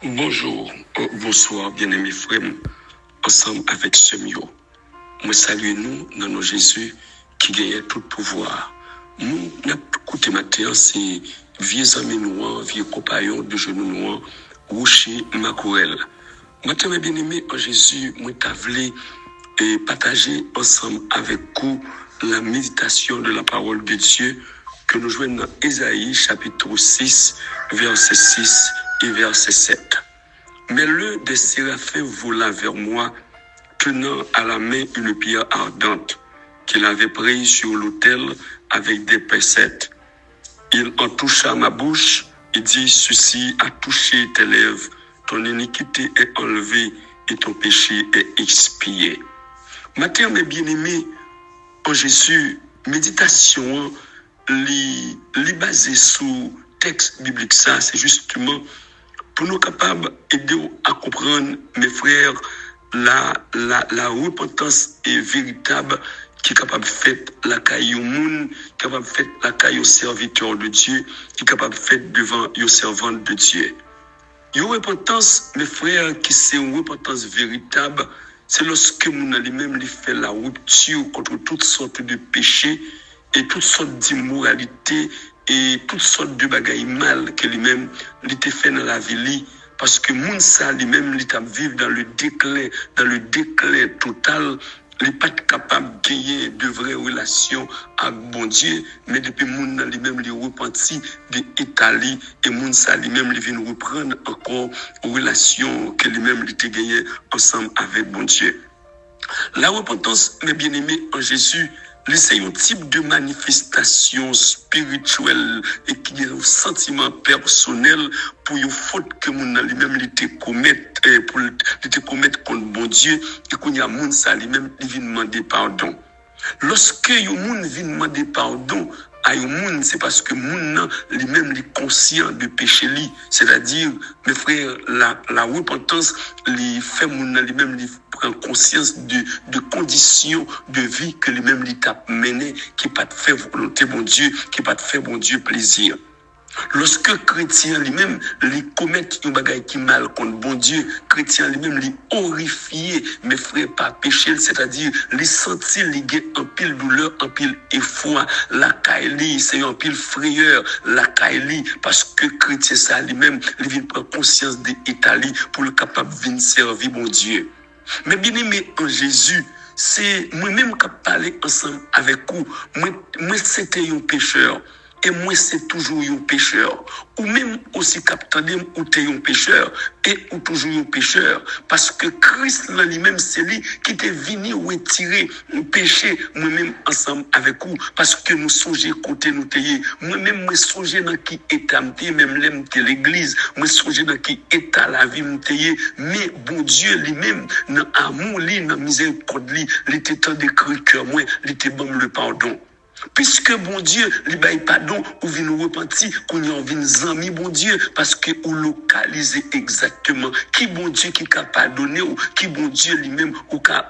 Bonjour, bonsoir, bien-aimés frères, ensemble avec Semio. Moi salue nous dans nos Jésus qui gagne tout pouvoir. Nous, notre côté matin, c'est vieux amis noirs, vieux compagnons de genoux noirs, Rouchi Macourel. Maintenant, mes bien-aimés en Jésus, moi t'avais et partager ensemble avec vous la méditation de la parole de Dieu que nous jouons dans Ésaïe chapitre 6, verset 6 et verset 7. Mais l'un des séraphins vola vers moi, tenant à la main une pierre ardente qu'il avait prise sur l'autel avec des pincettes. Il en toucha ma bouche et dit, ceci a touché tes lèvres, ton iniquité est enlevée et ton péché est expié. Matin, mes bien-aimés, en Jésus, méditation, li basée sur texte biblique, ça, c'est justement pour nous capables d'aider à comprendre, mes frères, la repentance est véritable qui est capable de faire la caille au monde, qui est capable de faire la caille au serviteur de Dieu, qui est capable de faire devant les servants de Dieu. Une repentance, mes frères, qui c'est une repentance véritable, c'est lorsque nous lui-même fait la rupture contre toutes sortes de péchés et toutes sortes d'immoralités et toutes sortes de bagailles mal que lui-même l'était fait dans la vie, parce que moun ça lui-même l'était vivre dans le déclin total. Il n'est pas capable de gagner de vraies relations avec bon Dieu, mais depuis moun lui-même il repenti de Italie et moun ça lui-même il vient reprendre encore une relation que lui-même il était gagné ensemble avec bon Dieu. La repentance, mes bien-aimés en Jésus, c'est un type de manifestation spirituelle et qui est un sentiment personnel pour une faute que mon lui-même l'était commettre pour l'était commettre contre bon Dieu et qu'on y a moun ça lui-même il vient demander pardon. Lorsque un moun vient demander pardon à un moun, c'est parce que moun lui-même est conscient de péché li, c'est-à-dire mes frères la repentance lui fait moun lui-même lui prend conscience de conditions de vie que lui-même lui t'a mené qui pas de faire volonté bon Dieu, qui pas de faire bon Dieu plaisir. Lorsque chrétien lui-même lui commet un bagage qui mal contre bon Dieu, chrétien lui-même lui horrifié, mes frères, par péché, c'est-à-dire lui sentir lui en pile douleur, en pile effroi, la caille, c'est en pile frayeur, la caille, parce que chrétien ça lui-même, lui vient prendre conscience de l'Italie pour le capable de venir servir bon Dieu. Mais bien aimé en Jésus, c'est moi-même qui parler ensemble avec vous. Moi c'était un pécheur. Et moi, c'est toujours un pécheur. Ou même aussi capitaine, ou t'es un pécheur. Et ou toujours un pécheur. Parce que Christ, là, lui-même, c'est lui qui t'est venu retirer le péché, moi-même, ensemble avec vous. Parce que nous songez côté nous t'ayez. Moi-même, moi, songez dans qui état m'tayez, même l'aime de l'église. Moi, songez dans qui état la vie m'tayez. Mais, bon Dieu, lui-même, dans amour, lui, dans miséricorde, lui, il était temps d'écrire que moi, il était bon le pardon. Puisque bon Dieu, lui baille pardon, ou vient nous repentir, qu'on y en vient zami bon Dieu, parce que ou localiser exactement qui bon Dieu qui a pardonné, ou qui bon Dieu lui-même, ou ka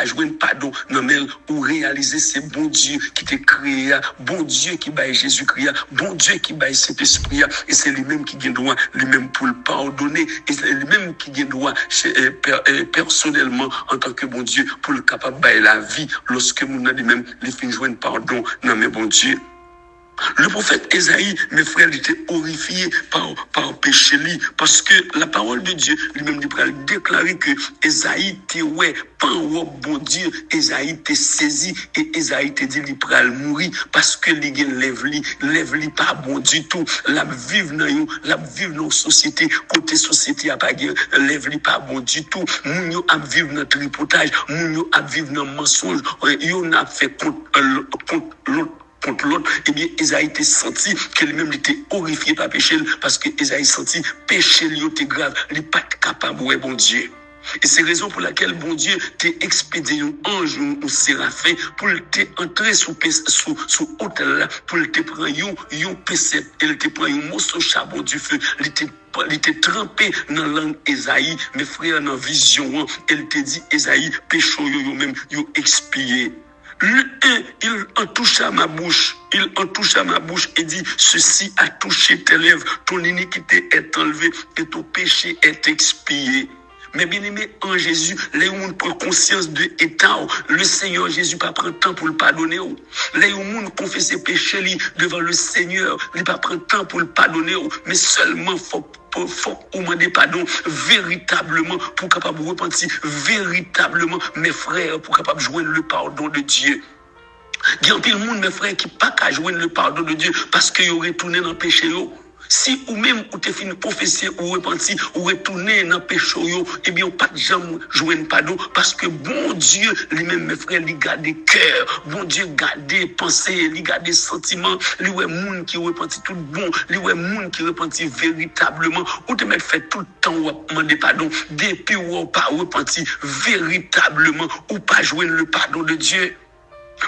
jouer un pardon, non mais ou réaliser c'est bon Dieu qui t'a créé, bon Dieu qui baille Jésus-Christ, bon Dieu qui baille Saint-Esprit, et c'est lui-même qui a droit, lui-même pour le pardonner, et c'est lui-même qui a droit, personnellement, en tant que bon Dieu, pour le capable bailler la vie, lorsque mon lui-même, les fin jouer un pardon. Non mais bon Dieu, le prophète Ésaïe, mes frères, il était horrifié par péché li, parce que la parole de Dieu lui-même il a déclaré que Ésaïe était ouais, pas bon Dieu, Ésaïe était saisi et Ésaïe était dit il pral mourir parce que li gen lève li pas bon du tout, la vivre dans société, côté société a pas lève li pas bon du tout, moun yo a vivre dans tripotage, moun yo a vivre dans mensonge, yo n'a fait contre l'autre, eh bien, Esaïe était senti que lui-même était horrifié par péché, parce que Esaïe senti péché lui était grave, il n'est pas capable, ouais, bon Dieu. Et c'est raison pour laquelle bon Dieu t'a expédié un ange ou séraphin pour t'entrer sous hôtel là, pour te prendre un PC, il te prend un morceau charbon du feu, il était trempé dans la langue Esaïe, mes frères, dans la vision, il te dit Esaïe, péché yo même, yo expié. Il en toucha ma bouche. Il en toucha ma bouche et dit, ceci a touché tes lèvres. Ton iniquité est enlevée et ton péché est expié. Mais bien aimé, en Jésus, les gens prennent conscience de l'état. Le Seigneur Jésus pas prend temps pour le pardonner. Les gens confessent ses péchés devant le Seigneur. Il pas prend temps pour le pardonner. Mais seulement faut demander pardon véritablement pour capable de repentir véritablement, mes frères, pour capable de joindre le pardon de Dieu. Il y a un pile monde, mes frères, qui pas qu'à joindre le pardon de Dieu parce qu'ils ont retourné dans le péché. Si ou même ou te fin confesser ou repentir ou retourner dans le péché, eh bien, pas de jamais joindre pardon parce que bon Dieu, lui-même, mes frères, il garde des cœurs, bon Dieu garde des pensées, il garde des sentiments, lui ouais monde qui repentit tout bon, lui ouais monde qui repentit véritablement, ou te mettre fait tout le temps ou demander pardon, depuis ou pas repentir véritablement ou pas joindre le pardon de Dieu.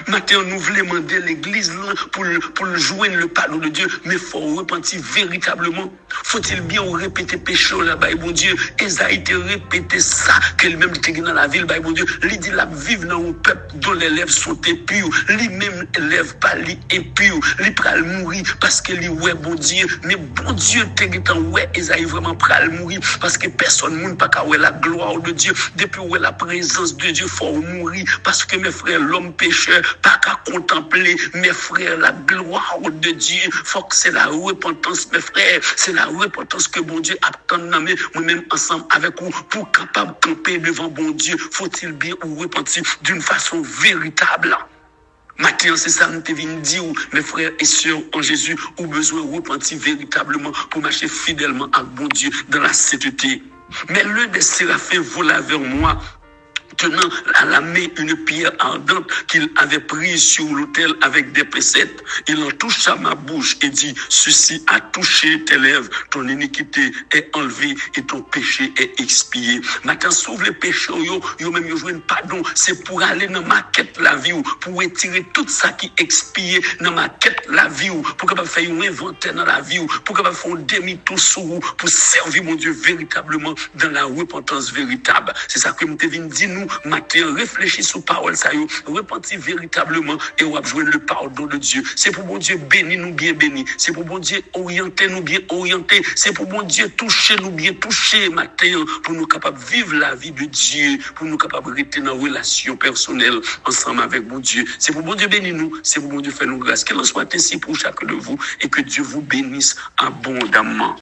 Maintenant, nous voulons demander l'église pour joindre le pardon de Dieu, mais il faut repentir véritablement. Faut-il bien répéter péché là-bas, bon Dieu? Esaïe te répété ça, qu'elle-même était dans la ville, bon Dieu. Il dit, la vivre dans un peuple dont les lèvres sont impures. Lui-même, lève pas, lui impur. Lui pral mourir parce que lui, ouais, bon Dieu. Mais bon Dieu, t'es ouais, Esaïe vraiment pral mourir parce que personne ne peut pas ouais la gloire de Dieu. Depuis ouais la présence de Dieu, faut mourir parce que mes frères, l'homme pécheur, pas qu'à contempler, mes frères, la gloire de Dieu. Faut que c'est la repentance, mes frères. C'est la repentance que bon Dieu attend moi-même ensemble avec vous pour capable de camper devant bon Dieu. Faut-il bien ou repentir d'une façon véritable? Maintenant, c'est ça, nous te viens dire, mes frères et sœurs en Jésus, ou besoin de repentir véritablement pour marcher fidèlement avec bon Dieu dans la sainteté. Mais l'un des séraphins vola vers moi, tenant à la main une pierre ardente qu'il avait prise sur l'autel avec des pincettes. Il en toucha ma bouche et dit, ceci a touché tes lèvres, ton iniquité est enlevée et ton péché est expié. Maintenant, sauve les péchés, yo même yo jouent pardon, c'est pour aller dans ma quête la vie, pour retirer tout ça qui expie dans ma quête la vie, pour capable faire un inventaire dans la vie, pour capable faire un demi-tour sur vous, pour servir mon Dieu véritablement dans la repentance véritable. C'est ça que je te viens dire nous, matin, réfléchis sur parole ça yo, repentir véritablement et on va jouer le pardon de Dieu. C'est pour bon Dieu bénir nous bien bénir. C'est pour bon Dieu orienter nous bien orienter. C'est pour bon Dieu toucher nous bien toucher matin pour nous capables de vivre la vie de Dieu, pour nous capables de rester dans une relation personnelle ensemble avec bon Dieu. C'est pour bon Dieu bénir nous, c'est pour bon Dieu faire nous grâce. Qu'il en soit ainsi pour chacun de vous et que Dieu vous bénisse abondamment.